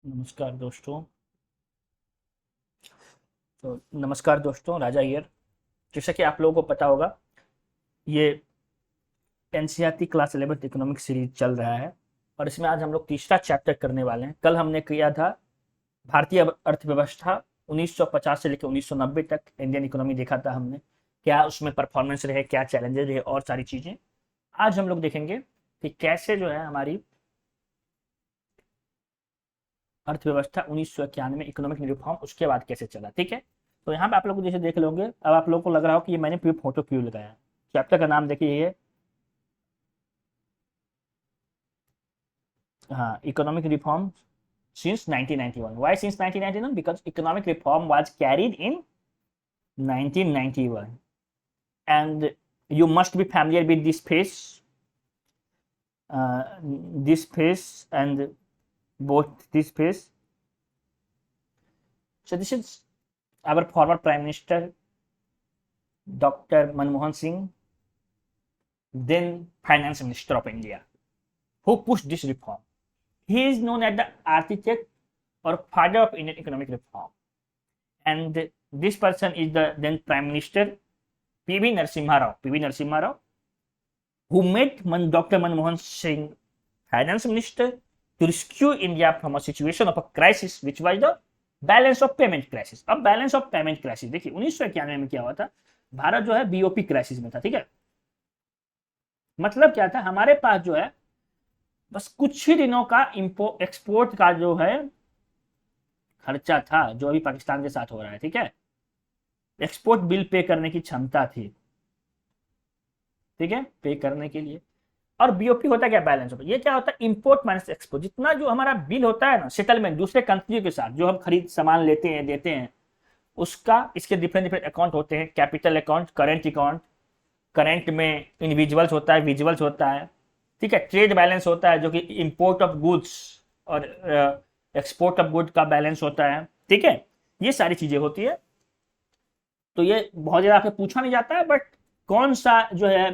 नमस्कार दोस्तों, राजा हियर। जैसा कि आप लोगों को पता होगा, ये NCERT class 11th economic series चल रहा है और इसमें आज हम लोग तीसरा चैप्टर करने वाले हैं। कल हमने किया था भारतीय अर्थव्यवस्था 1950 से लेकर 1990 तक, इंडियन इकोनॉमी देखा था हमने, क्या उसमें परफॉर्मेंस रहे, क्या चैलेंजेस रहे और सारी चीजें। आज हम लोग देखेंगे कि कैसे जो है हमारी अर्थव्यवस्था 1991 इकोनॉमिक रिफॉर्म उसके बाद कैसे चला। ठीक है, तो यहाँ पे आप लोग जैसे देख लोगे, अब आप लोग को लग रहा हो कि ये मैंने फोटो क्यों लगाया है। चैप्टर का नाम देखिए, ये हाँ, economic reform since 1991. Why since 1991? Because economic reform was carried in 1991, and you must be familiar with this phase and both this phase. So this is our former Prime Minister Dr. Manmohan Singh, then Finance Minister of India, who pushed this reform. He is known as the architect or father of Indian economic reform. And this person is the then Prime Minister P.V. Narasimha Rao, who made Dr. Manmohan Singh Finance Minister to rescue India from a situation of a crisis, which was the balance of payment crisis. अब balance of payment crisis देखिए, 1991 में क्या हुआ था, भारत जो है BOP crisis में था। ठीक है, मतलब क्या था, हमारे पास जो है बस कुछ ही दिनों का एक्सपोर्ट का जो है खर्चा था, जो अभी पाकिस्तान के साथ हो रहा है। ठीक है, एक्सपोर्ट बिल पे करने की क्षमता थी, ठीक है, पे करने के लिए। और बीओपी होता क्या, बैलेंस ऑफ, ये क्या होता है, इंपोर्ट माइनस एक्सपोर्ट। जितना जो हमारा बिल होता है ना, सेटलमेंट दूसरे कंट्रियों के साथ जो हम खरीद सामान लेते हैं देते हैं, उसका इसके डिफरेंट डिफरेंट अकाउंट होते हैं, capital account, current account. Current में इंडिविजुअल्स होता है, विजुअल्स होता है, ठीक है। ट्रेड बैलेंस होता है जो कि इंपोर्ट ऑफ गुड्स और एक्सपोर्ट ऑफ गुड का बैलेंस होता है, ठीक है। ये सारी चीजें होती है। तो ये बहुत ज्यादा आपसे पूछा नहीं जाता है, बट कौन सा जो है,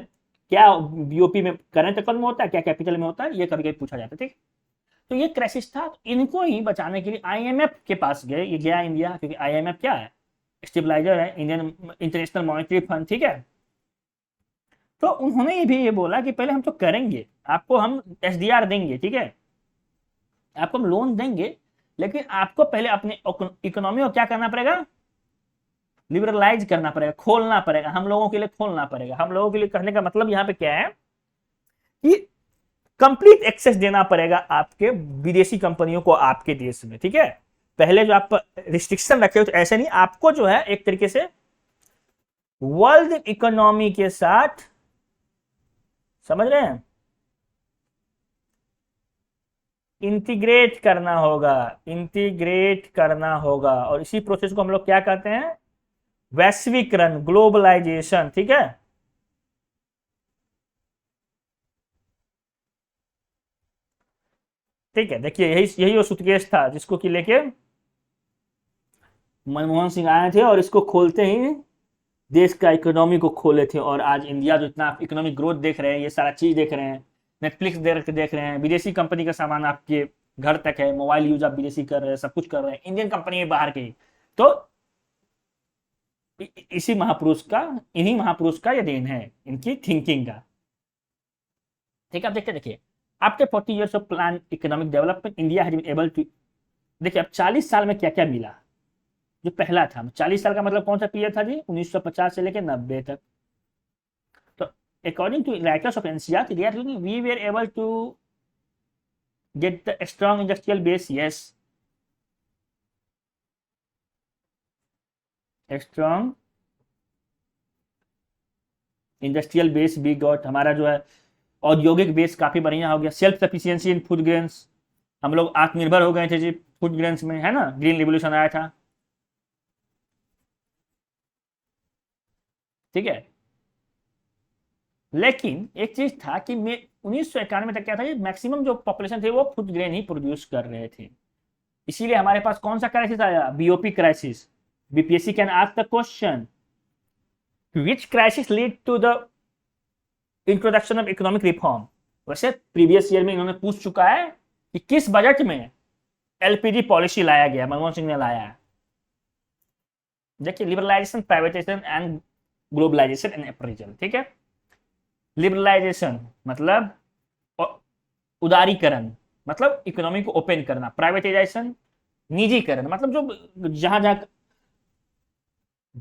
क्या बीओपी में करंट अकाउंट में होता है, क्या कैपिटल में होता है, ये कभी कभी पूछा जाता है, ठीक। तो ये क्राइसिस था, तो इनको ही बचाने के लिए आईएमएफ के पास गए, ये गया इंडिया, क्योंकि आईएमएफ क्या है, स्टेबलाइजर है, इंडियन इंटरनेशनल मॉनेटरी फंड, ठीक है। तो उन्होंने भी ये बोला कि पहले हम तो करेंगे, आपको हम एसडीआर देंगे, ठीक है, आपको हम लोन देंगे, लेकिन आपको पहले अपने इकोनॉमी को क्या करना पड़ेगा, लिबरलाइज करना पड़ेगा, खोलना पड़ेगा, हम लोगों के लिए खोलना पड़ेगा। हम लोगों के लिए कहने का मतलब यहाँ पे क्या है कि कंप्लीट एक्सेस देना पड़ेगा आपके विदेशी कंपनियों को आपके देश में, ठीक है। पहले जो आप रिस्ट्रिक्शन रखे हो, तो ऐसे नहीं, आपको जो है एक तरीके से वर्ल्ड इकोनॉमी के साथ, समझ रहे हैं, इंटीग्रेट करना होगा, इंटीग्रेट करना होगा। और इसी प्रोसेस को हम लोग क्या कहते हैं, वैश्वीकरण, ग्लोबलाइजेशन, ठीक है। ठीक है, देखिए यही यही वो सुटकेस था जिसको कि लेके मनमोहन सिंह आए थे, और इसको खोलते ही देश का इकोनॉमी को खोले थे। और आज इंडिया जो इतना इकोनॉमिक ग्रोथ देख रहे हैं, ये सारा चीज देख रहे हैं, नेटफ्लिक्स देख रहे हैं, विदेशी कंपनी का सामान आपके घर तक है, मोबाइल यूज आप विदेशी कर रहे हैं, सब कुछ कर रहे हैं, इंडियन कंपनी है बाहर की। तो इसी महापुरुष का, इन्हीं महापुरुष का ये देन है, इनकी थिंकिंग का। ठीक है, आप देखते देखिए, after 40 years of plan economic development, India has been able to, देखिए अब 40 साल में क्या क्या मिला। जो पहला था, 40 साल का मतलब कौन सा पीरियड था जी, 1950 से लेकर 90 तक। तो according to writers of NCERT, we were able to get the strong industrial base, yes, strong industrial base भी गॉट, हमारा जो है औद्योगिक बेस काफी बढ़िया हो गया। Self sufficiency in food grains, हम लोग आत्मनिर्भर हो गए थे जी फूड ग्रेन्स में, है ना, ग्रीन रिवोल्यूशन आया था, ठीक है। लेकिन एक चीज था कि 1991 तक क्या था, मैक्सिमम जो पॉपुलेशन थे वो फूड ग्रेन ही प्रोड्यूस कर रहे थे। इसीलिए हमारे पास कौन सा क्राइसिस आया, BOP crisis. BPSC can ask the question, which crisis lead to the introduction of economic reform. वैसे प्रीवियस ईयर में इन्होंने पूछ चुका है कि किस बजट में एलपीजी पॉलिसी लाया गया, मनमोहन सिंह ने लाया है। देखिए, liberalisation, privatisation and globalisation and appraisal, ठीक है। लिबरलाइजेशन मतलब उदारीकरण, मतलब इकोनॉमी को ओपन करना। प्राइवेटाइजेशन निजीकरण, मतलब जो जहां जहां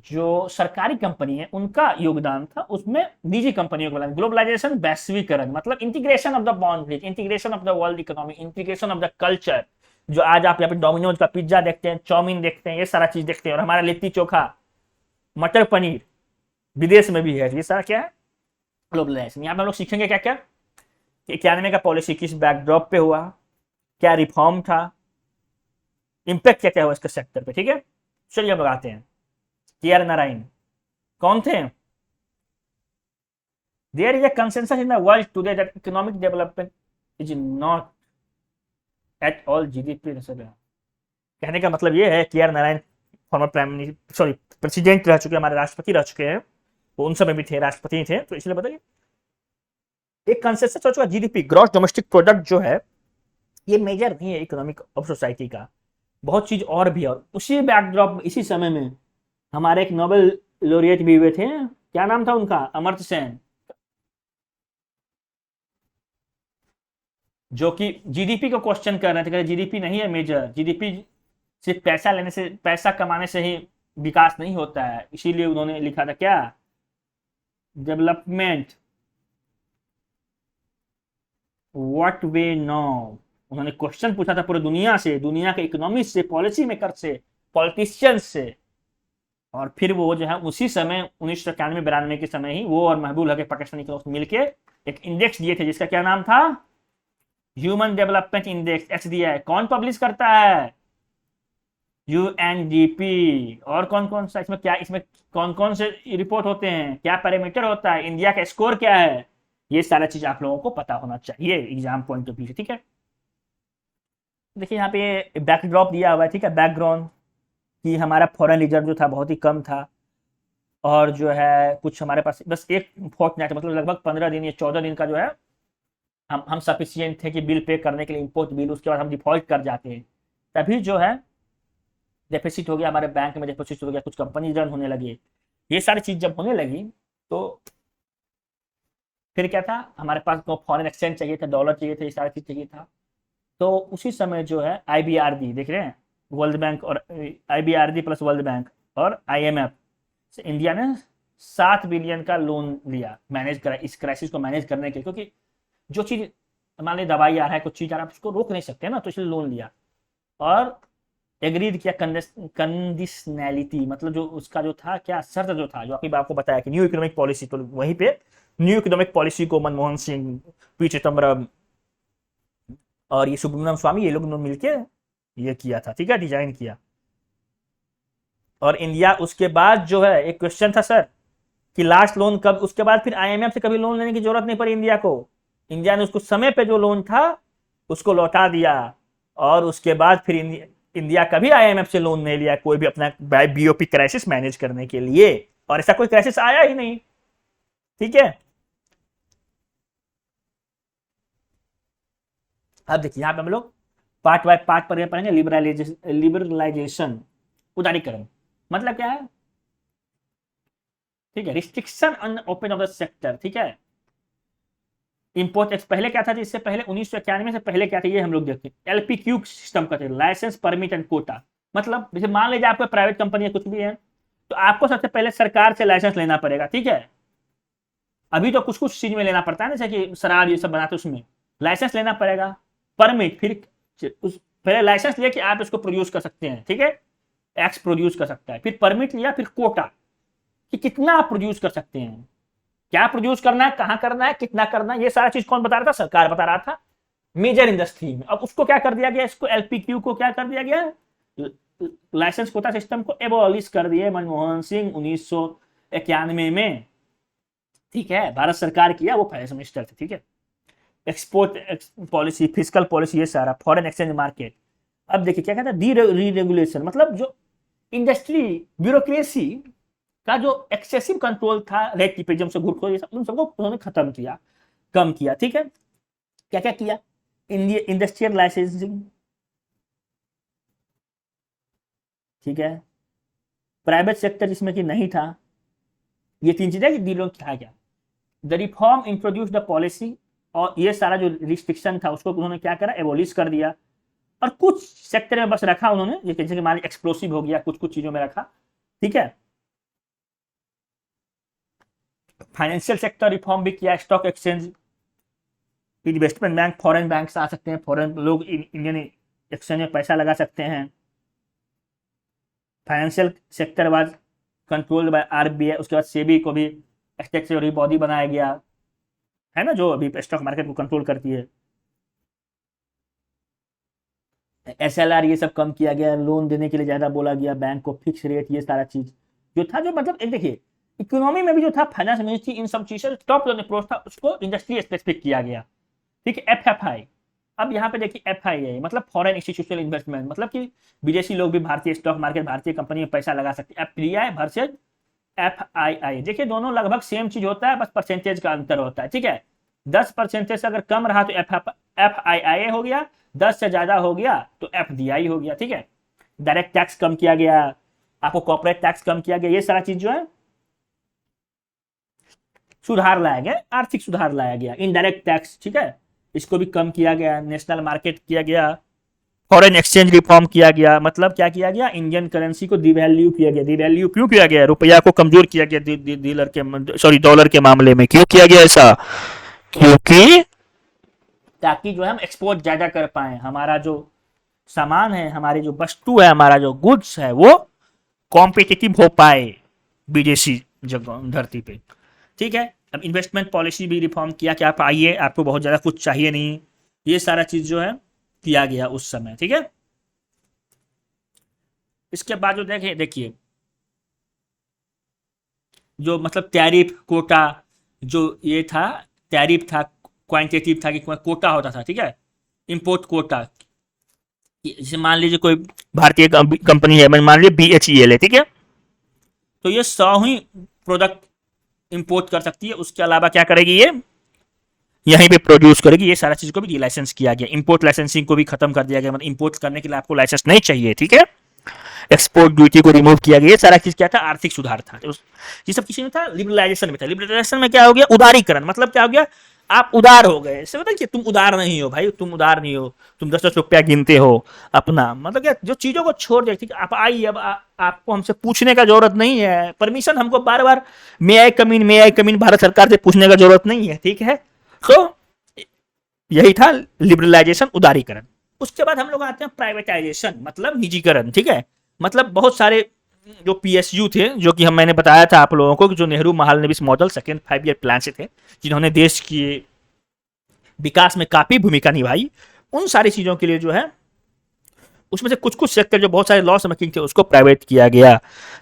जो सरकारी कंपनी है उनका योगदान था उसमें निजी कंपनियों को लाना। ग्लोबलाइजेशन वैश्वीकरण, मतलब integration of the boundaries, integration of the world economy, integration of the culture. जो आज आप यहाँ पे डोमिनोज का पिज्जा देखते हैं, चाउमीन देखते हैं, ये सारा चीज देखते हैं, और हमारा लिट्टी चोखा, मटर पनीर विदेश में भी है, ये सारा क्या है, ग्लोबलाइजेशन। यहाँ पे हम लोग सीखेंगे क्या क्या, 91 का पॉलिसी किस बैकड्रॉप पे हुआ, क्या रिफॉर्म था, इंपैक्ट क्या क्या हुआ इसके सेक्टर पे, ठीक है। चलिए हम लोग आते हैं। के आर नारायण कौन थे? There is a consensus in the world today that economic development is not at all GDP. कहने का मतलब ये है, K R Narayan former prime minister, sorry president रह चुके, हमारे राष्ट्रपति रह चुके हैं, वो उन समय भी थे, राष्ट्रपति थे, तो इसलिए बताइए एक कंसेंसस हो चुका। जीडीपी, ग्रॉस डोमेस्टिक प्रोडक्ट जो है, ये मेजर नहीं है इकोनॉमिक ऑफ सोसाइटी का, बहुत चीज और भी है। और उसी बैकड्रॉप, इसी समय में हमारे एक नोबेल लोरियट भी हुए थे, क्या नाम था उनका, अमर्त्य सेन, जो कि जीडीपी को क्वेश्चन कर रहे थे, जीडीपी नहीं है मेजर, जीडीपी सिर्फ पैसा लेने से, पैसा कमाने से ही विकास नहीं होता है। इसीलिए उन्होंने लिखा था क्या, डेवलपमेंट व्हाट वे नो। उन्होंने क्वेश्चन पूछा था पूरी दुनिया से, दुनिया के इकोनॉमिस्ट से, पॉलिसी मेकर से, पॉलिटिशियंस से। और फिर वो जो है उसी समय 1991-92 के समय ही वो और महबूब हक पाकिस्तानी के मिलके एक इंडेक्स दिए थे, जिसका क्या नाम था, ह्यूमन डेवलपमेंट इंडेक्स, HDI। कौन पब्लिश करता है, UNDP। और कौन कौन सा इसमें, क्या इसमें कौन कौन से रिपोर्ट होते हैं, क्या पैरामीटर होता है, इंडिया का स्कोर क्या है, ये सारा चीज आप लोगों को पता होना चाहिए एग्जाम पॉइंट ऑफ व्यू से, ठीक है। देखिए यहाँ पे बैकड्रॉप दिया हुआ है, ठीक है, बैकग्राउंड कि हमारा फॉरेन रिजर्व जो था बहुत ही कम था, और जो है कुछ हमारे पास बस एक फोर्टनाइट, मतलब लगभग 15 दिन या 14 दिन का जो है हम सफिशियंट थे कि बिल पे करने के लिए, इंपोर्ट बिल, उसके बाद हम डिफॉल्ट कर जाते हैं। तभी जो है डेफिसिट हो गया, हमारे बैंक में डेफिसिट हो गया, कुछ कंपनी रन होने लगी। ये सारी चीज जब होने लगी तो फिर क्या था, हमारे पास फॉरेन एक्सचेंज चाहिए था, डॉलर चाहिए था, ये सारी चीज चाहिए था। तो उसी समय जो है IBRD देख रहे हैं, वर्ल्ड बैंक, और IBRD प्लस वर्ल्ड बैंक और IMF से इंडिया ने 7 बिलियन का लोन लिया, मैनेज करा इस क्राइसिस को मैनेज करने के लिए। क्योंकि जो चीज मान ली दवाई आ रहा है, कुछ चीज आ रहा है, उसको रोक नहीं सकते ना, तो इसलिए लोन लिया। और एग्रीड किया कंडीशनैलिटी, मतलब जो उसका जो था क्या शर्त जो था, जो आपको बताया कि न्यू इकोनॉमिक पॉलिसी, तो वहीं पे न्यू इकोनॉमिक पॉलिसी को मनमोहन सिंह, पी चिदम्बरम और ये सुब्रमण्यम स्वामी, ये लोग मिलके ये किया था, ठीक है, डिजाइन किया। और इंडिया उसके बाद जो है, एक क्वेश्चन था सर कि लास्ट लोन कब, उसके बाद फिर IMF से कभी लोन लेने की जरूरत नहीं पड़ी इंडिया को। इंडिया ने उसको समय पे जो लोन था उसको लौटा दिया, और उसके बाद फिर इंडिया कभी IMF से लोन नहीं लिया कोई भी अपना BOP क्राइसिस मैनेज करने के लिए, और ऐसा कोई क्राइसिस आया ही नहीं, ठीक है। अब देखिए यहाँ पे हम लोग पार्ट बाय पार्ट पर पढ़ेंगे। लिबरलाइजेशन, उदारीकरण मतलब क्या है, ठीक है। Restriction on open of the sector, ठीक है। इंपोर्ट टैक्स पहले क्या था, इससे पहले 1991 से पहले क्या था, ये हम लोग देखते हैं। LPQ सिस्टम का थे, लाइसेंस, परमिट एंड कोटा। मतलब जैसे मान लीजिए आपको प्राइवेट कंपनी है, कुछ भी है, तो आपको सबसे पहले सरकार से लाइसेंस लेना पड़ेगा, ठीक है। अभी तो कुछ कुछ चीज में लेना पड़ता है ना, जैसे कि शराब ये सब बनाते, उसमें लाइसेंस लेना पड़ेगा। परमिट, फिर पहले लाइसेंस लिया कि आप इसको प्रोड्यूस कर सकते हैं, ठीक है, एक्स प्रोड्यूस कर सकता है। फिर परमिट लिया, फिर कोटा कि कितना आप प्रोड्यूस कर सकते हैं, क्या प्रोड्यूस करना है, कहां करना है, कितना करना है, ये सारा चीज कौन बता रहा था, सरकार बता रहा था मेजर इंडस्ट्री में। अब उसको क्या कर दिया गया, इसको LPQ को क्या कर दिया गया, लाइसेंस कोटा सिस्टम को एबॉलिश कर दिए मनमोहन सिंह 1991 में, ठीक है। भारत सरकार किया, वो फाइनेंस मिनिस्टर थे, ठीक है। एक्सपोर्ट पॉलिसी, फिजिकल पॉलिसी, ये सारा, फॉरेन एक्सचेंज मार्केट। अब देखिए क्या कहता है, डी रेगुलेशन, मतलब जो इंडस्ट्री, ब्यूरोक्रेसी का जो एक्सेसिव कंट्रोल था, रेट टिपिज्म से घुसखोरी, ये सब उन सबको उन्होंने खत्म किया, कम किया, ठीक है। क्या क्या किया, इंडस्ट्रियल लाइसेंसिंग, ठीक है, प्राइवेट सेक्टर जिसमें कि नहीं था। ये 3 चीजें कि डीलों था क्या। The reform introduce the policy, और ये सारा जो रिस्ट्रिक्शन था उसको उन्होंने क्या करा, एबोलिश कर दिया, और कुछ सेक्टर में बस रखा उन्होंने, जैसे कि मान एक्सप्लोसिव हो गया, कुछ कुछ चीजों में रखा, ठीक है। फाइनेंशियल सेक्टर रिफॉर्म भी किया, stock exchange, investment bank, foreign bank आ सकते हैं, फॉरेन लोग इंडियन एक्सचेंज में पैसा लगा सकते हैं। Financial sector was controlled by RBI, उसके बाद सेबी को भी स्टैट्यूटरी बॉडी बनाया गया है ना, जो अभी स्टॉक मार्केट को कंट्रोल करती है। एसएलआर ये सब कम किया गया, लोन देने के लिए ज्यादा बोला गया, बैंक को फिक्स रेट, ये सारा चीज जो था, जो मतलब एक देखिए इकोनॉमी में भी जो था, फाइनेंस मिनिस्ट्री इन सब चीजों टॉप जो अप्रोच था उसको इंडस्ट्री स्पेसिफिक किया गया, ठीक है। एफएफआई, अब यहाँ पे देखिए एफआईआई मतलब फॉरेन इंस्टीट्यूशनल इन्वेस्टमेंट, मतलब कि विदेशी लोग भी भारतीय स्टॉक मार्केट, भारतीय कंपनी में पैसा लगा सकते हैं। एफडीआई वर्सेज एफआईआई, देखिए दोनों लगभग सेम चीज होता है, बस परसेंटेज का अंतर होता है, ठीक है। 10% से अगर कम रहा तो एफआईआई हो गया, 10 से ज्यादा हो गया तो एफडीआई हो गया, ठीक है। डायरेक्ट टैक्स कम किया गया, आपको कॉर्पोरेट टैक्स कम किया गया, ये सारा चीज जो है सुधार लाया गया, आर्थिक सुधार लाया गया। इनडायरेक्ट टैक्स, ठीक है, इसको भी कम किया गया, नेशनल मार्केट किया गया, फॉरेन एक्सचेंज रिफॉर्म किया गया, मतलब क्या किया गया, इंडियन करेंसी को डिवैल्यू किया गया। डिवैल्यू क्यों किया गया, रुपया को कमजोर किया गया डॉलर के मामले में, क्यों किया गया ऐसा, क्योंकि ताकि जो है हम एक्सपोर्ट ज्यादा कर पाए, हमारा जो सामान है, हमारी जो वस्तु है, हमारा जो गुड्स है वो कॉम्पिटिटिव हो पाए विदेशी जगह धरती पे, ठीक है। अब इन्वेस्टमेंट पॉलिसी भी रिफॉर्म किया कि आप आइए, आपको बहुत ज्यादा कुछ चाहिए नहीं, ये सारा चीज जो है किया गया उस समय, ठीक है। इसके बाद जो देखिए जो मतलब टैरिफ कोटा, जो ये था टैरिफ था, क्वांटिटेटिव था कि कोटा होता था, ठीक है, इंपोर्ट कोटा। जैसे मान लीजिए कोई भारतीय कंपनी है, मान लीजिए बीएचईएल है, ठीक है, तो ये 100 ही प्रोडक्ट इंपोर्ट कर सकती है, उसके अलावा क्या करेगी, ये यहीं पे प्रोड्यूस करेगी। ये सारा चीज को भी लाइसेंस किया गया, इंपोर्ट लाइसेंसिंग को भी खत्म कर दिया गया, मतलब इंपोर्ट करने के लिए आपको लाइसेंस नहीं चाहिए, ठीक है। एक्सपोर्ट ड्यूटी को रिमूव किया गया, ये सारा चीज क्या था, आर्थिक सुधार था। ये सब किसी में था, लिबरलाइजेशन में था। लिबरलाइजेशन में क्या हो गया, उदारीकरण, मतलब क्या हो गया, आप उदार हो गए। इससे बताइए तुम उदार नहीं हो भाई, तुम उदार नहीं हो, तुम 10-10 रुपया गिनते हो अपना, मतलब क्या जो चीजों को छोड़ दे, ठीक है। आप आइए, अब आपको हमसे पूछने का जरूरत नहीं है, परमिशन हमको बार बार मे आई कमीन भारत सरकार से पूछने का जरूरत नहीं है, ठीक है। तो यही था लिबरलाइजेशन, उदारीकरण। उसके बाद हम लोग आते हैं प्राइवेटाइजेशन, मतलब निजीकरण, ठीक है। मतलब बहुत सारे जो पीएसयू थे, जो कि मैंने बताया था आप लोगों को कि जो Nehru Mahalanobis model second 5 year plan से थे, जिन्होंने देश के विकास में काफी भूमिका निभाई, उन सारी चीजों के लिए जो है उसमें से कुछ कुछ सेक्टर जो बहुत सारे लॉस मेकिंग थे उसको प्राइवेट किया गया,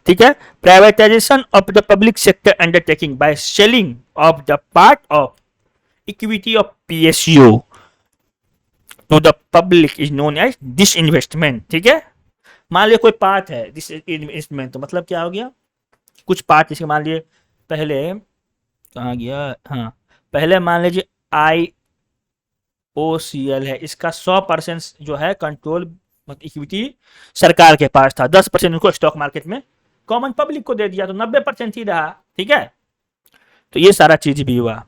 ठीक है। Privatisation of the public sector undertaking by selling off the part of equity of PSU to the public is known as disinvestment, ठीक है। मान लिया कोई पार्ट है डिसइन्वेस्टमेंट, तो मतलब क्या हो गया, कुछ पार्ट, जैसे मान लिए पहले कहाँ गया, हाँ, पहले मान लीजिए IOCL है, इसका 100% जो है कंट्रोल इक्विटी सरकार के पास था, 10% उनको स्टॉक मार्केट में कॉमन पब्लिक को दे दिया, तो 90% ही रहा, ठीक है। तो ये सारा चीज भी हुआ।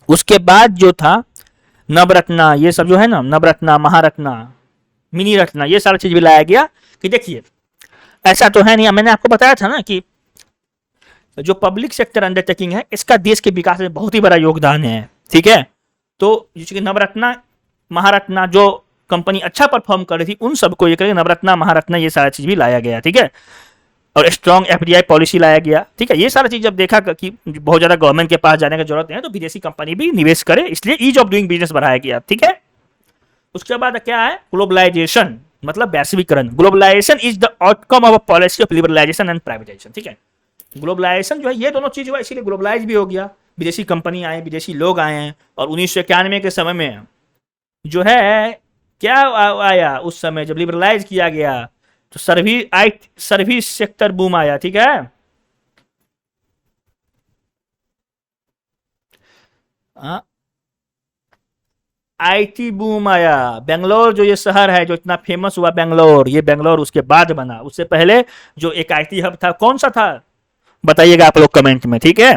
उसके बाद जो था नवरत्ना, ये सब जो है ना, नवरत्ना, महारत्ना, मिनी रत्ना, ये सारा चीज भी लाया गया कि देखिए ऐसा तो है नहीं, मैंने आपको बताया था ना कि जो पब्लिक सेक्टर अंडरटेकिंग है इसका देश के विकास में बहुत ही बड़ा योगदान है, ठीक है। तो जैसे नवरत्ना, महारत्ना, जो कंपनी अच्छा परफॉर्म कर रही थी उन सबको ये करके नवरत्ना, महारत्ना, ये सारा चीज भी लाया गया, ठीक है। और स्ट्रॉन्ग एफडीआई पॉलिसी लाया गया, ठीक है। ये सारा चीज जब देखा कि बहुत ज्यादा गवर्नमेंट के पास जाने की जरूरत है, तो विदेशी कंपनी भी निवेश करे, इसलिए ईज ऑफ डूइंग बिजनेस बढ़ाया गया, ठीक है। उसके बाद क्या है, ग्लोबलाइजेशन, मतलब वैश्वीकरण। Globalisation is the outcome of a policy of liberalisation and privatisation, ठीक है। ग्लोबलाइजेशन जो है ये दोनों चीज हुआ, इसीलिए ग्लोबलाइज भी हो गया, विदेशी कंपनी आए, विदेशी लोग आए हैं। और 1991 के समय में जो है क्या आया, उस समय जब लिबरलाइज किया गया तो सर्विस सेक्टर बूम आया, ठीक है। आईटी बूम आया। बेंगलोर जो ये शहर है जो इतना फेमस हुआ बेंगलोर, ये बेंगलोर उसके बाद बना, उससे पहले जो एक आईटी हब था कौन सा था बताइएगा आप लोग कमेंट में, ठीक है।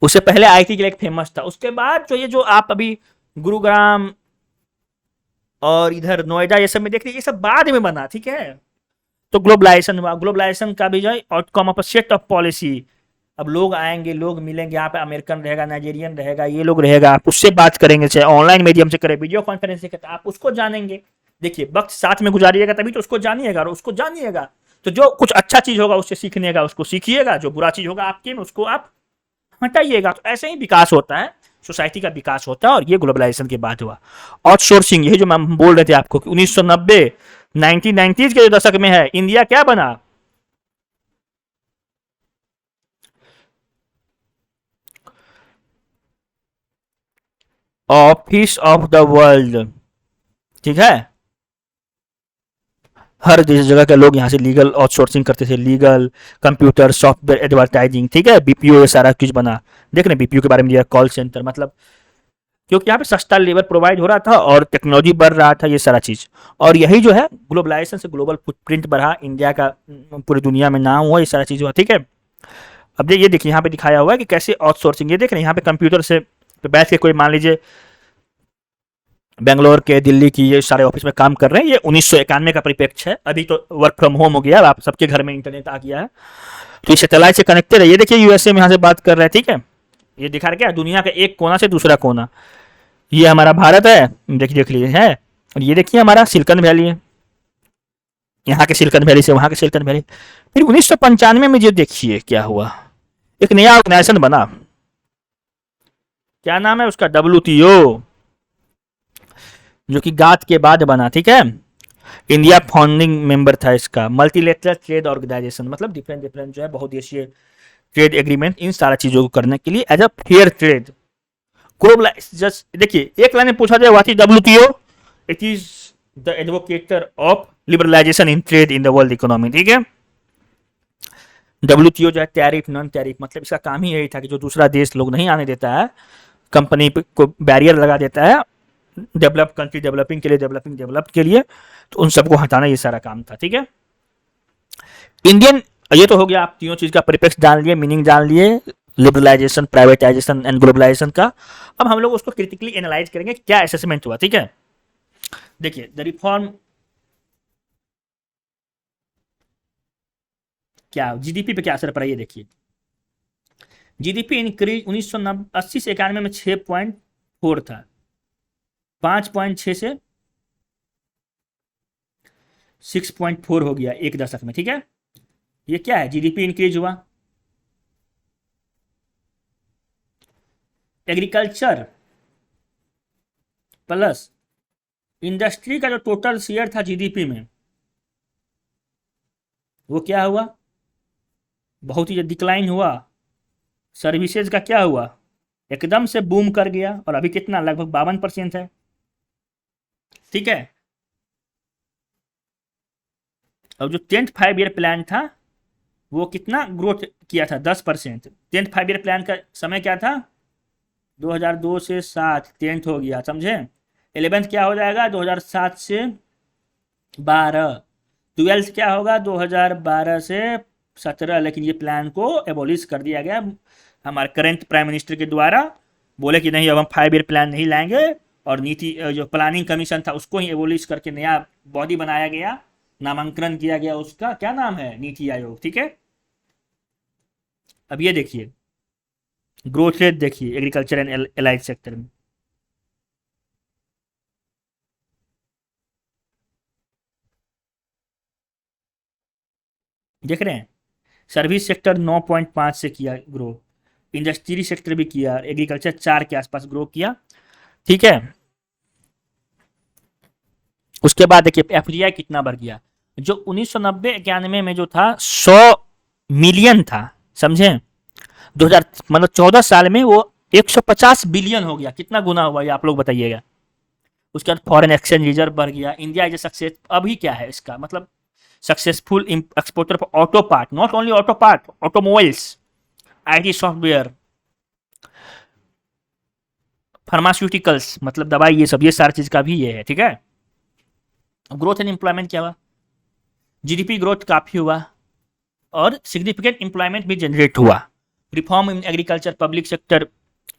उससे पहले आईटी के लिए एक फेमस था, उसके बाद जो ये जो आप अभी गुरुग्राम और इधर नोएडा ये सब में देख रहे ये सब बाद में बना, ठीक है। तो ग्लोबलाइजेशन हुआ, ग्लोबलाइजेशन का भी जो है outcome of set of policy. अब लोग आएंगे, लोग मिलेंगे, यहाँ पे अमेरिकन रहेगा, नाइजीरियन रहेगा, ये लोग रहेगा, आप उससे बात करेंगे, चाहे ऑनलाइन मीडियम से करें, वीडियो कॉन्फ्रेंस से करें, आप उसको जानेंगे। देखिए वक्त साथ में गुजारिएगा तभी तो उसको जानिएगा, और उसको जानिएगा तो जो कुछ अच्छा चीज होगा उससे सीखने का उसको सीखिएगा, जो बुरा चीज होगा आपके में उसको आप हटाइएगा। तो ऐसे ही विकास होता है, सोसाइटी का विकास होता है, और ये ग्लोबलाइजेशन के बाद हुआ। आउटसोर्सिंग, यही जो हम बोल रहे थे आपको कि 1990 1990s के दशक में है, इंडिया क्या बना, ऑफिस ऑफ द वर्ल्ड, ठीक है। हर जगह के लोग यहाँ से लीगल आउटसोर्सिंग करते थे, लीगल, कंप्यूटर, सॉफ्टवेयर, एडवर्टाइजिंग, ठीक है। बीपीओ ये सारा कुछ बना। देख रहे बीपीओ के बारे में दिया, कॉल सेंटर, मतलब क्योंकि यहाँ पे सस्ता लेबर प्रोवाइड हो रहा था और टेक्नोलॉजी बढ़ रहा था, ये सारा चीज। और यही जो है ग्लोबलाइजेशन से ग्लोबल फुटप्रिंट बढ़ा, इंडिया का पूरी दुनिया में नाम हुआ, ये सारा चीज हुआ, ठीक है। अब ये देखिए यहाँ पे दिखाया हुआ है कि कैसे आउटसोर्सिंग, ये देख रहे हैं यहाँ पे कंप्यूटर से बैठ के कोई मान लीजिए बेंगलोर के, दिल्ली की, ये सारे ऑफिस में काम कर रहे हैं। ये 1991 का परिप्रेक्ष्य है, अभी तो वर्क फ्रॉम होम हो गया, आप सबके घर में इंटरनेट आ गया है, तो ये सैटेलाइट से कनेक्टेड है। ये देखिए यूएसए में यहाँ से बात कर रहे हैं, ठीक है। ये दिखा रहा क्या, दुनिया के एक कोना से दूसरा कोना। ये हमारा भारत है, देख देख लीजिए है। और ये देखिए हमारा सिलिकॉन वैली है, यहाँ के सिलिकॉन वैली से वहां के सिलिकॉन वैली। फिर 1995 में जो देखिए क्या हुआ, एक नया ऑर्गेनाइजेशन बना, क्या नाम है उसका, डब्ल्यूटीओ, जो कि गात के बाद बना, ठीक है। इंडिया फाउंडिंग मेंबर था इसका। मल्टीलेटरल ट्रेड ऑर्गेनाइजेशन, मतलब डिफरेंट डिफरेंट जो है बहुदेशीय ट्रेड एग्रीमेंट, इन सारा चीजों को करने के लिए as a fair trade. Globalise, just देखिए एक लाइन में पूछा जाए what is WTO, it is the advocator of liberalisation in trade in the world economy, ठीक है। डब्ल्यूटीओ जो है टैरिफ, नॉन टैरिफ, मतलब इसका काम ही यही था कि जो दूसरा देश लोग नहीं आने देता है, कंपनी को बैरियर लगा देता है, डेवलप कंट्री डेवलपिंग के लिए, डेवलपिंग डेवलप के लिए, तो उन सबको हटाना ये सारा काम था, ठीक है। इंडियन, ये तो हो गया, आप तीनों चीज का परिप्रेक्ष्य जान लिए, मीनिंग जान लिए, लिबरलाइजेशन, प्राइवेटाइजेशन एंड ग्लोबलाइजेशन का। अब हम लोग उसको क्रिटिकली एनालाइज करेंगे, क्या असेसमेंट हुआ, ठीक है। देखिए द रिफॉर्म, क्या जीडीपी पे क्या असर पड़ा, ये देखिए जीडीपी इंक्रीज 1980 से 91 में 6.4 था, 5.6 से 6.4 हो गया एक दशक में, ठीक है। ये क्या है, जीडीपी इंक्रीज हुआ। एग्रीकल्चर प्लस इंडस्ट्री का जो टोटल शेयर था जीडीपी में, वो क्या हुआ, बहुत ही डिक्लाइन हुआ। सर्विसेज का क्या हुआ, एकदम से बूम कर गया, और अभी कितना, लगभग 52% है, ठीक है। और जो 10th 5 ईयर प्लान था वो कितना ग्रोथ किया था, 10%। 10th 5 ईयर प्लान का समय क्या था, 2002 से 7, 10th हो गया, समझे। 11th क्या हो जाएगा, 2007 से 12, 12th क्या होगा, 2012 से 17। लेकिन ये प्लान को एबोलिश कर दिया गया हमारे करंट प्राइम मिनिस्टर के द्वारा, बोले कि नहीं अब हम 5 ईयर प्लान नहीं लाएंगे, और नीति जो प्लानिंग कमीशन था उसको ही एबोलिश करके नया बॉडी बनाया गया, नामांकन किया गया, उसका क्या नाम है, नीति आयोग, ठीक है। अब ये देखिए ग्रोथ रेट देखिए एग्रीकल्चर एंड एलाइड सेक्टर में, देख रहे हैं। सर्विस सेक्टर 9.5 से किया ग्रो, इंडस्ट्री सेक्टर भी किया, एग्रीकल्चर 4 के आसपास ग्रो किया, ठीक है। उसके बाद देखिए एफडीआई कितना बढ़ गया, जो 1990-91 में जो था 100 मिलियन था, समझे। 2000 मतलब 14 साल में वो 150 बिलियन हो गया, कितना गुना हुआ ये आप लोग बताइएगा। उसके बाद फॉरेन एक्सचेंज रिजर्व बढ़ गया, इंडिया इज सक्सेस, अभी क्या है इसका मतलब, successful exporter for auto part, not only auto part, automobiles, IT software, pharmaceuticals मतलब दवाई, ये सब, ये सारी चीज का भी ये है, ठीक है। ग्रोथ एंड एम्प्लॉयमेंट क्या हुआ, जीडीपी ग्रोथ काफी हुआ और सिग्निफिकेंट एम्प्लॉयमेंट भी जनरेट हुआ। Reform in agriculture, public sector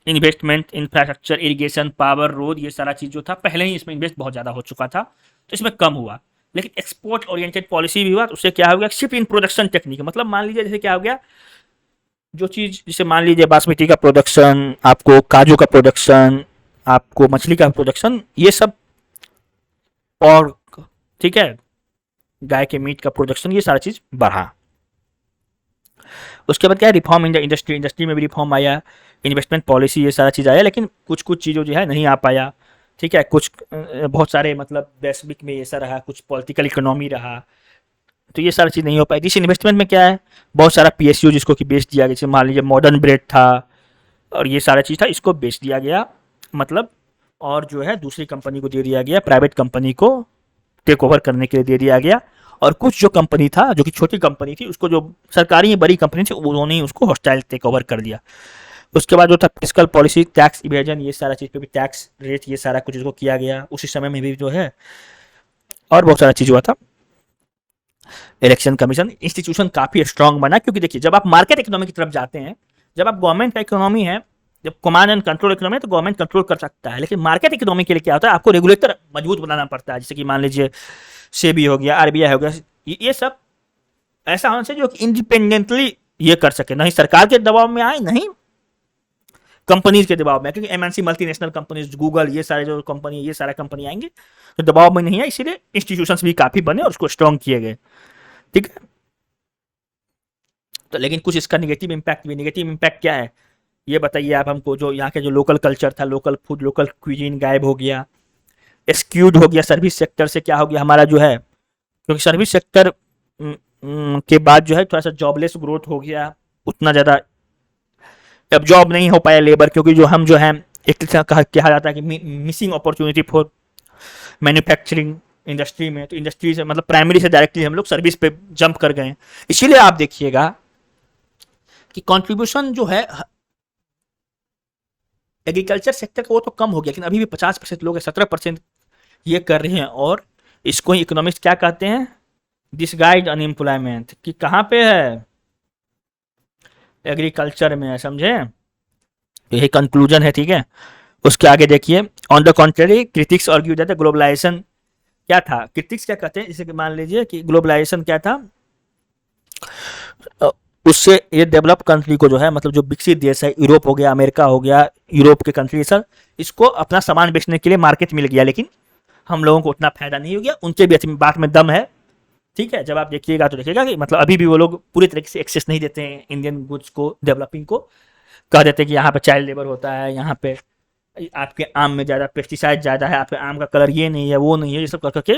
investment, infrastructure, irrigation, power, road, ये सारा चीज जो था पहले ही इसमें इन्वेस्ट बहुत ज्यादा हो चुका था, तो इसमें कम हुआ। लेकिन एक्सपोर्ट ओरिएंटेड पॉलिसी भी हुआ, तो उससे क्या हो गया, शिफ्ट इन प्रोडक्शन टेक्निक, मतलब मान लीजिए जैसे क्या हो गया, जो चीज जैसे मान लीजिए बासमती का प्रोडक्शन, आपको काजू का प्रोडक्शन, आपको मछली का प्रोडक्शन, ये सब, और ठीक है, गाय के मीट का प्रोडक्शन, ये सारा चीज बढ़ा। उसके बाद क्या है, reform in the industry, industry में भी रिफॉर्म आया, इन्वेस्टमेंट पॉलिसी, ये सारा चीज़ आया, लेकिन कुछ कुछ चीज़ों जो है नहीं आ पाया, ठीक है। कुछ बहुत सारे मतलब वैश्विक में ऐसा रहा, कुछ पॉलिटिकल इकोनॉमी रहा, तो ये सारी चीज़ नहीं हो पाई। जिस इन्वेस्टमेंट में क्या है, बहुत सारा पीएसयू जिसको कि बेच दिया गया, जैसे मान लीजिए मॉडर्न ब्रेड था और ये सारा चीज़ था, इसको बेच दिया गया, मतलब, और जो है दूसरी कंपनी को दे दिया गया, प्राइवेट कंपनी को टेक ओवर करने के लिए दे दिया गया। और कुछ जो कंपनी था, जो कि छोटी कंपनी थी, उसको, जो सरकारी बड़ी कंपनी थी, उन्होंने ही उसको हॉस्टाइल टेक ओवर कर दिया। उसके बाद जो था फिस्कल पॉलिसी, टैक्स इवेजन, ये सारा चीज़ पे भी टैक्स रेट, ये सारा कुछ इसको किया गया उसी समय में भी जो है, और बहुत सारा चीज़ हुआ था। इलेक्शन कमीशन, इंस्टीट्यूशन काफ़ी स्ट्रांग बना, क्योंकि देखिए जब आप मार्केट इकोनॉमी की तरफ जाते हैं, जब आप गवर्नमेंट का इकोनॉमी है, जब कमांड एंड कंट्रोल इकोनॉमी है, तो गवर्नमेंट कंट्रोल कर सकता है, लेकिन मार्केट इकोनॉमी के लिए क्या होता है, आपको रेगुलेटर मजबूत बनाना पड़ता है, जैसे कि मान लीजिए सेबी हो गया, आरबीआई हो गया, ये सब ऐसा होना चाहिए जो कि इंडिपेंडेंटली ये कर सके, नहीं सरकार के दबाव में आए, नहीं कंपनीज के दबाव में, क्योंकि एमएनसी मल्टीनेशनल कंपनीज, गूगल, ये सारे जो कंपनी, ये सारे कंपनी आएंगे तो दबाव में नहीं है, इसीलिए इंस्टीट्यूशंस भी काफी बने और उसको स्ट्रॉन्ग किए गए, ठीक है। तो लेकिन कुछ इसका निगेटिव इम्पैक्ट भी, निगेटिव इम्पैक्ट क्या है ये बताइए आप हमको, जो यहाँ के जो लोकल कल्चर था, लोकल फूड, लोकल क्विजीन गायब हो गया, एक्सक्यूड हो गया, सर्विस सेक्टर से क्या हो गया हमारा जो है, क्योंकि सर्विस सेक्टर के बाद जो है थोड़ा सा जॉबलेस ग्रोथ हो गया, उतना ज़्यादा अब जॉब नहीं हो पाया लेबर, क्योंकि जो हम जो है, एक कहा जाता है कि missing opportunity for manufacturing industry में, तो इंडस्ट्री से मतलब प्राइमरी से डायरेक्टली हम लोग सर्विस पे जंप कर गए। इसीलिए आप देखिएगा कि कंट्रीब्यूशन जो है एग्रीकल्चर सेक्टर का वो तो कम हो गया, लेकिन अभी भी 50% लोग 17% ये कर रहे हैं, और इसको ही इकोनॉमिक्स क्या कहते हैं, डिसगाइज्ड अनएम्प्लॉयमेंट, कि कहाँ पे है, एग्रीकल्चर में है, समझे, यही कंक्लूजन है, ठीक है। उसके आगे देखिए, on the contrary critics argue that globalisation क्या था, क्रिटिक्स क्या कहते हैं, जैसे कि मान लीजिए कि ग्लोबलाइजेशन क्या था, उससे ये डेवलप कंट्री को जो है, मतलब जो विकसित देश है, यूरोप हो गया, अमेरिका हो गया, यूरोप के कंट्री सर, इसको अपना सामान बेचने के लिए मार्केट मिल गया, लेकिन हम लोगों को उतना फायदा नहीं हो गया, उनके भी बात में दम है, ठीक है। जब आप देखिएगा तो देखिएगा कि मतलब अभी भी वो लोग पूरी तरीके से एक्सेस नहीं देते हैं इंडियन गुड्स को, डेवलपिंग को, कह देते हैं कि यहाँ पे चाइल्ड लेबर होता है, यहाँ पे आपके आम में ज़्यादा पेस्टिसाइड ज़्यादा है, आपके आम का कलर ये नहीं है, वो नहीं है, ये सब कर करके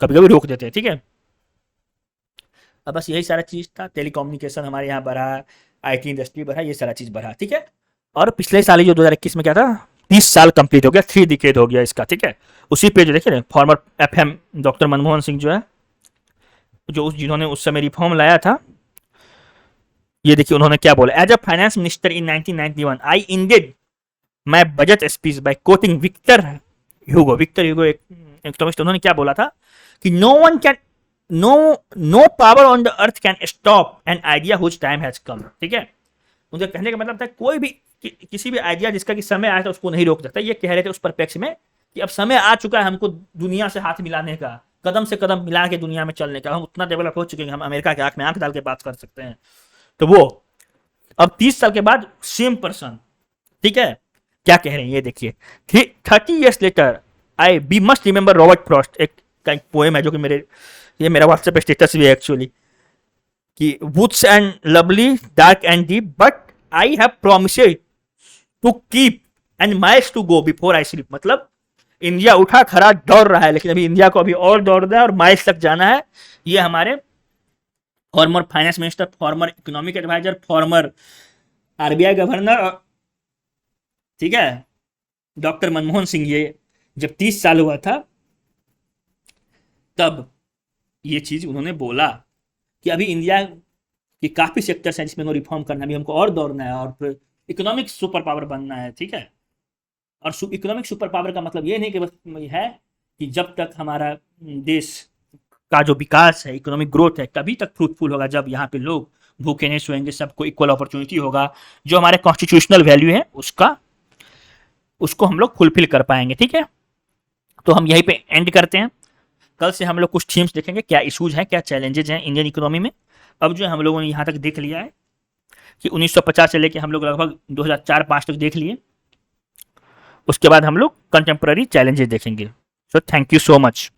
कभी कभी रोक देते हैं, ठीक है। अब बस यही सारा चीज़ था, टेलीकम्युनिकेशन हमारे यहाँ बढ़ा, आईटी इंडस्ट्री बढ़ा, ये सारा चीज़ बढ़ा, ठीक है। और पिछले साल ही जो 2021 में क्या था, 30 साल कंप्लीट हो गया, 3 डिकेड हो गया इसका, ठीक है। उसी पे जो देखिए farmer FM doctor Manmohan Singh जो है, जो जिन्होंने उस समय रिफॉर्म लाया था, ये देखिए उन्होंने क्या बोला, as a finance minister in 1991 I ended my budget speech by quoting Victor Hugo, Victor Hugo एक इकोनॉमिस्ट, उन्होंने क्या बोला था कि no one can, no power on the earth can stop an idea whose time has come, ठीक है। उनके कहने का मतलब था कोई भी किसी भी आइडिया जिसका कि समय आया था उसको नहीं रोक सकता, ये कह रहे थे उस परिप्रेक्ष्य में कि अब समय आ चुका है हमको दुनिया से हाथ मिलाने का, कदम से कदम मिला के दुनिया में चलने का, हम उतना डेवलप हो चुके हैं, हम अमेरिका के आंख में आंख डाल के बात कर सकते हैं। तो वो अब 30 साल के बाद सेम पर्सन, ठीक है, क्या कह रहे हैं ये देखिए, 30 years later I we must remember Robert Frost, एक का एक पोएम है जो कि ये मेरा व्हाट्सएप स्टेटस भी है एक्चुअली, कि woods and lovely dark and deep but I have promised to keep and miles to go before I sleep, मतलब इंडिया उठा खड़ा दौड़ रहा है, लेकिन अभी इंडिया को अभी और दौड़ना है और माइल्स तक जाना है। ये हमारे former finance minister, former economic adviser, former RBI governor, ठीक है, डॉक्टर मनमोहन सिंह, ये जब 30 साल हुआ था तब ये चीज उन्होंने बोला कि अभी इंडिया के काफी सेक्टर्स हैं जिसमें रिफॉर्म करना, भी हमको और दौड़ना है और इकोनॉमिक सुपर पावर बनना है, ठीक है। और इकोनॉमिक सुपर पावर का मतलब ये नहीं कि बस है कि जब तक हमारा देश का जो विकास है, इकोनॉमिक ग्रोथ है, तभी तक फ्रूटफुल होगा जब यहाँ पे लोग भूखे नहीं सोएंगे, सबको इक्वल अपॉर्चुनिटी होगा, जो हमारे कॉन्स्टिट्यूशनल वैल्यू है उसको हम लोग फुलफिल कर पाएंगे। ठीक है, तो हम यहीं पे एंड करते हैं। कल से हम लोग कुछ थीम्स देखेंगे, क्या इशूज हैं, क्या चैलेंजेज हैं इंडियन इकोनॉमी में। अब जो है हम लोगों ने यहाँ तक देख लिया है कि 1950 से लेके हम लोग लगभग 2004-5 तक देख लिए। उसके बाद हम लोग कंटेम्प्रेरी चैलेंजेस देखेंगे। So thank you so much.